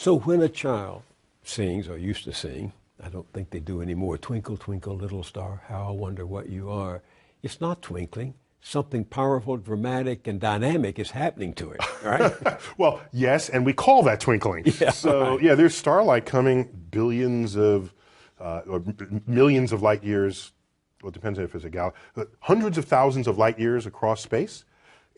So when a child sings, or used to sing, I don't think they do anymore, "Twinkle, twinkle, little star, how I wonder what you are," it's not twinkling. Something powerful, dramatic, and dynamic is happening to it, right? Well, yes, and we call that twinkling. Yeah, so, right. yeah, there's starlight coming billions of, or millions of light years, well, it depends if it's a galaxy, hundreds of thousands of light years across space,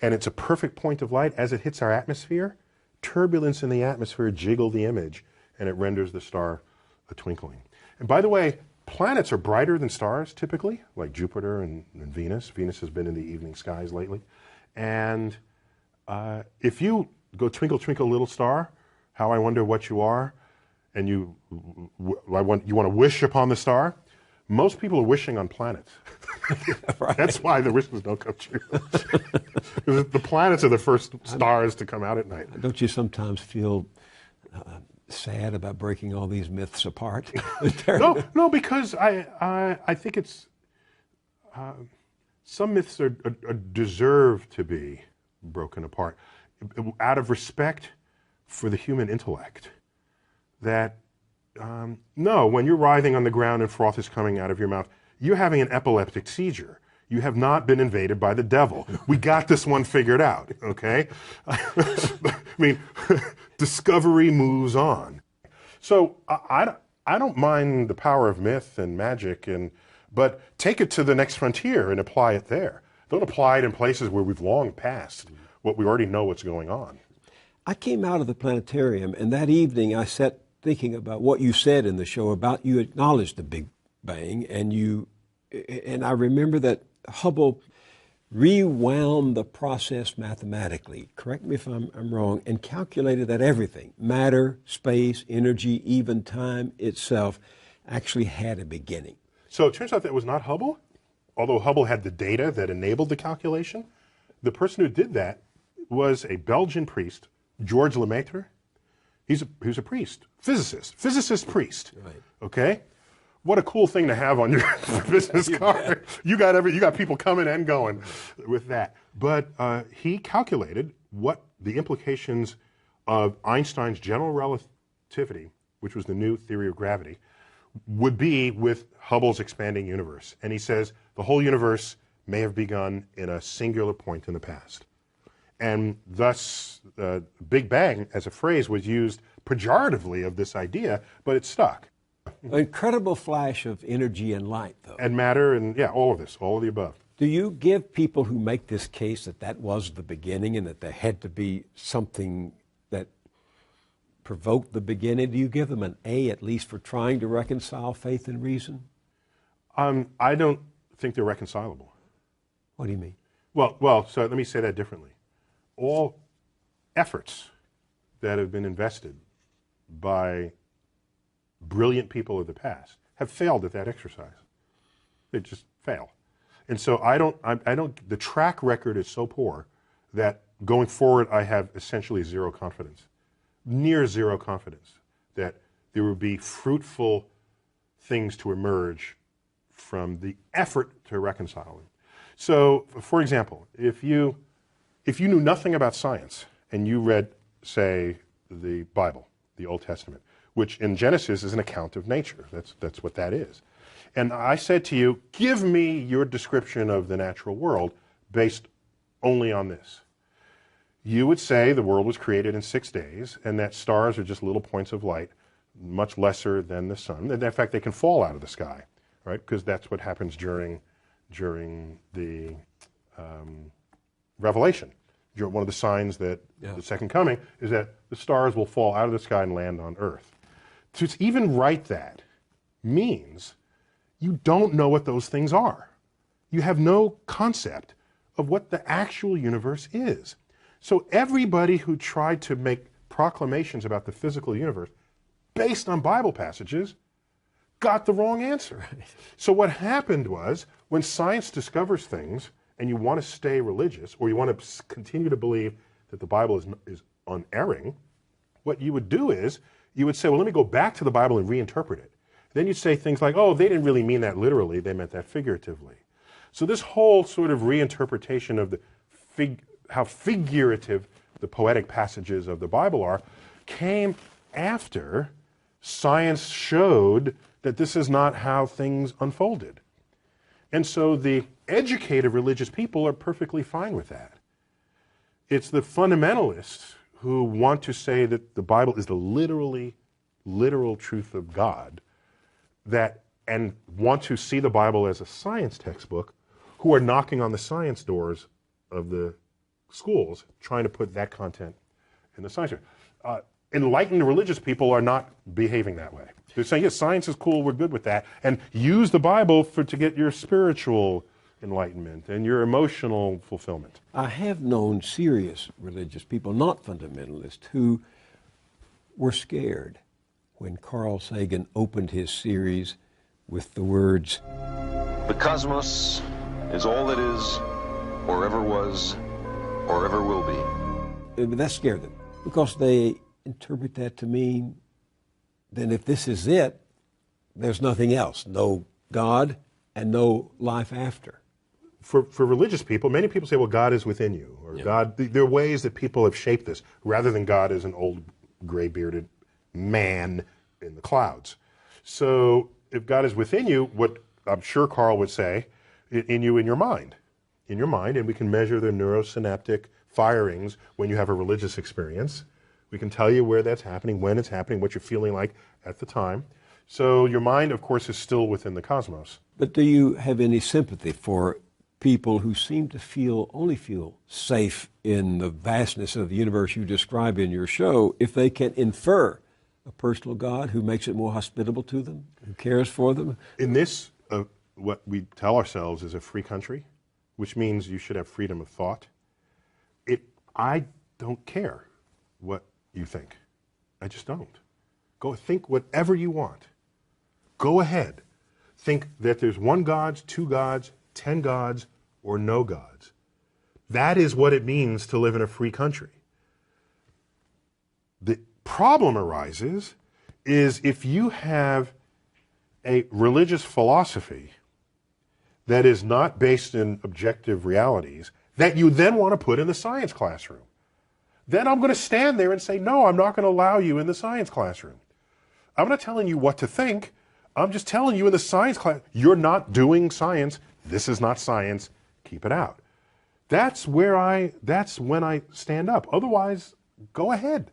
and it's a perfect point of light. As it hits our atmosphere, turbulence in the atmosphere jiggle the image, and it renders the star a twinkling. And by the way, planets are brighter than stars typically, like Jupiter and Venus. Venus has been in the evening skies lately. And if you go "Twinkle, twinkle, little star, how I wonder what you are," and you want to wish upon the star, most people are wishing on planets. Right. That's why the wishes don't come true. Because the planets are the first stars to come out at night. Don't you sometimes feel sad about breaking all these myths apart? No, because I think it's some myths are deserve to be broken apart out of respect for the human intellect. That no, when you're writhing on the ground and froth is coming out of your mouth, you're having an epileptic seizure. You have not been invaded by the devil. We got this one figured out, okay? I mean, discovery moves on. So I don't mind the power of myth and magic, but take it to the next frontier and apply it there. Don't apply it in places where we've long passed what we already know what's going on. I came out of the planetarium, and that evening I sat thinking about what you said in the show about you acknowledged the Big Bang, and I remember that Hubble rewound the process mathematically, correct me if I'm wrong, and calculated that everything, matter, space, energy, even time itself, actually had a beginning. So it turns out that was not Hubble, although Hubble had the data that enabled the calculation. The person who did that was a Belgian priest, Georges Lemaitre. He was a priest, physicist priest, Right. Okay? What a cool thing to have on your business card. You got people coming and going with that. But he calculated what the implications of Einstein's general relativity, which was the new theory of gravity, would be with Hubble's expanding universe. And he says the whole universe may have begun in a singular point in the past. And thus, Big Bang as a phrase was used pejoratively of this idea, but it stuck. An incredible flash of energy and light, though. And matter, and yeah, all of this, all of the above. Do you give people who make this case that was the beginning and that there had to be something that provoked the beginning, do you give them an A at least for trying to reconcile faith and reason? I don't think they're reconcilable. What do you mean? Well, so let me say that differently. All efforts that have been invested by brilliant people of the past have failed at that exercise. They just fail. And so the track record is so poor that going forward I have essentially zero confidence, near zero confidence that there will be fruitful things to emerge from the effort to reconcile them. So, for example, if you knew nothing about science and you read, say, the Bible, the Old Testament, which in Genesis is an account of nature. That's what that is. And I said to you, give me your description of the natural world based only on this. You would say the world was created in 6 days and that stars are just little points of light, much lesser than the sun. And in fact, they can fall out of the sky, right? Because that's what happens during the Revelation. One of the signs that the second coming is that the stars will fall out of the sky and land on earth. To even write that means you don't know what those things are. You have no concept of what the actual universe is. So everybody who tried to make proclamations about the physical universe based on Bible passages got the wrong answer. Right. So what happened was when science discovers things and you want to stay religious or you want to continue to believe that the Bible is unerring, what you would do is you would say, well, let me go back to the Bible and reinterpret it. Then you'd say things like, oh, they didn't really mean that literally, they meant that figuratively. So this whole sort of reinterpretation of how figurative the poetic passages of the Bible are came after science showed that this is not how things unfolded. And so the educated religious people are perfectly fine with that. It's the fundamentalists who want to say that the Bible is the literal truth of God, and want to see the Bible as a science textbook, who are knocking on the science doors of the schools, trying to put that content in the science. Enlightened religious people are not behaving that way. They're saying, yes, science is cool, we're good with that, and use the Bible to get your spiritual enlightenment and your emotional fulfillment. I have known serious religious people, not fundamentalists, who were scared when Carl Sagan opened his series with the words, "The cosmos is all that is, or ever was, or ever will be." That scared them because they interpret that to mean then if this is it, there's nothing else, no God and no life after. For religious people, many people say, well, God is within you, or God, there are ways that people have shaped this, rather than God as an old gray-bearded man in the clouds. So if God is within you, what I'm sure Carl would say, in your mind, and we can measure the neurosynaptic firings when you have a religious experience. We can tell you where that's happening, when it's happening, what you're feeling like at the time. So your mind, of course, is still within the cosmos. But do you have any sympathy for people who seem to only feel safe in the vastness of the universe you describe in your show if they can infer a personal God who makes it more hospitable to them, who cares for them? In this, what we tell ourselves is a free country, which means you should have freedom of thought. I don't care what you think. I just don't. Go think whatever you want. Go ahead. Think that there's one God, 2 gods, 10 gods, or no gods. That is what it means to live in a free country. The problem arises is if you have a religious philosophy that is not based in objective realities that you then want to put in the science classroom. Then I'm going to stand there and say, no, I'm not going to allow you in the science classroom. I'm not telling you what to think. I'm just telling you in the science class, you're not doing science. This is not science. Keep it out. That's when I stand up. Otherwise, go ahead.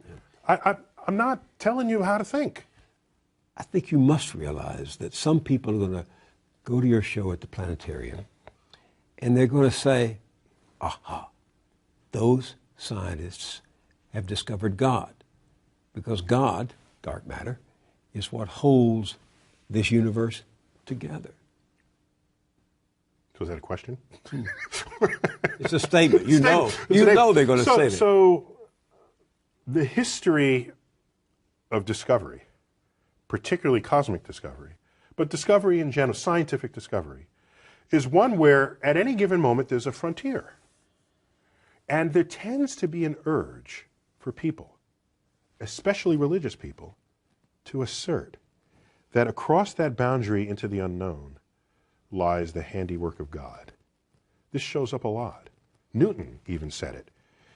I'm not telling you how to think. I think you must realize that some people are going to go to your show at the planetarium and they're going to say, aha, those scientists have discovered God, because God, dark matter, is what holds this universe together. So is that a question? It's a statement. You know they're going to say that. So the history of discovery, particularly cosmic discovery, but discovery in general, scientific discovery, is one where at any given moment there's a frontier. And there tends to be an urge for people, especially religious people, to assert that across that boundary into the unknown lies the handiwork of God. This shows up a lot. Newton even said it.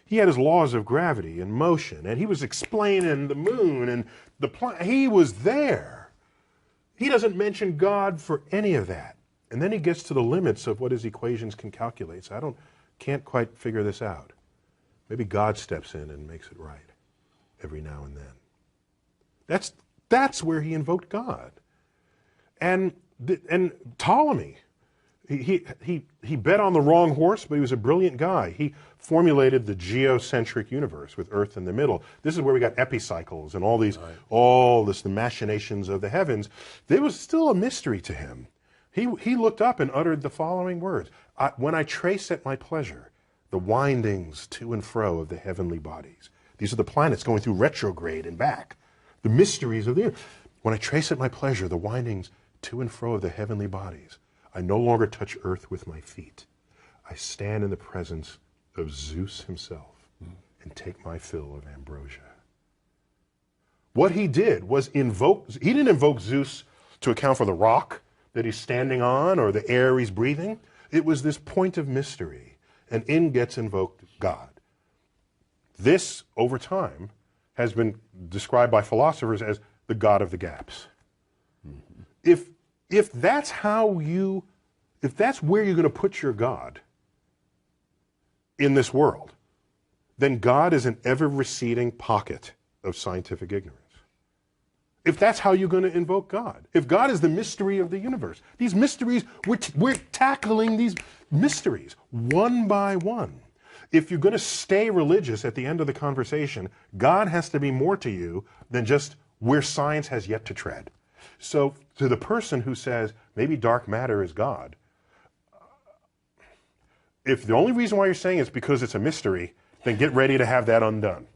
He had his laws of gravity and motion, and he was explaining the moon and the planet. He was there. He doesn't mention God for any of that. And then he gets to the limits of what his equations can calculate. So can't quite figure this out. Maybe God steps in and makes it right every now and then. That's where he invoked God. And Ptolemy, he bet on the wrong horse, but he was a brilliant guy. He formulated the geocentric universe with Earth in the middle. This is where we got epicycles and all the machinations of the heavens. There was still a mystery to him. He looked up and uttered the following words: when I trace at my pleasure the windings to and fro of the heavenly bodies. These are the planets going through retrograde and back. The mysteries of the earth. When I trace at my pleasure the windings to and fro of the heavenly bodies, I no longer touch earth with my feet. I stand in the presence of Zeus himself and take my fill of ambrosia. What he did was he didn't invoke Zeus to account for the rock that he's standing on or the air he's breathing. It was this point of mystery, and in gets invoked God. This, over time, has been described by philosophers as the God of the gaps. Mm-hmm. If that's where you're going to put your God in this world, then God is an ever-receding pocket of scientific ignorance. If that's how you're going to invoke God, if God is the mystery of the universe, these mysteries, we're tackling these mysteries one by one. If you're going to stay religious at the end of the conversation, God has to be more to you than just where science has yet to tread. So to the person who says, maybe dark matter is God, if the only reason why you're saying it's because it's a mystery, then get ready to have that undone.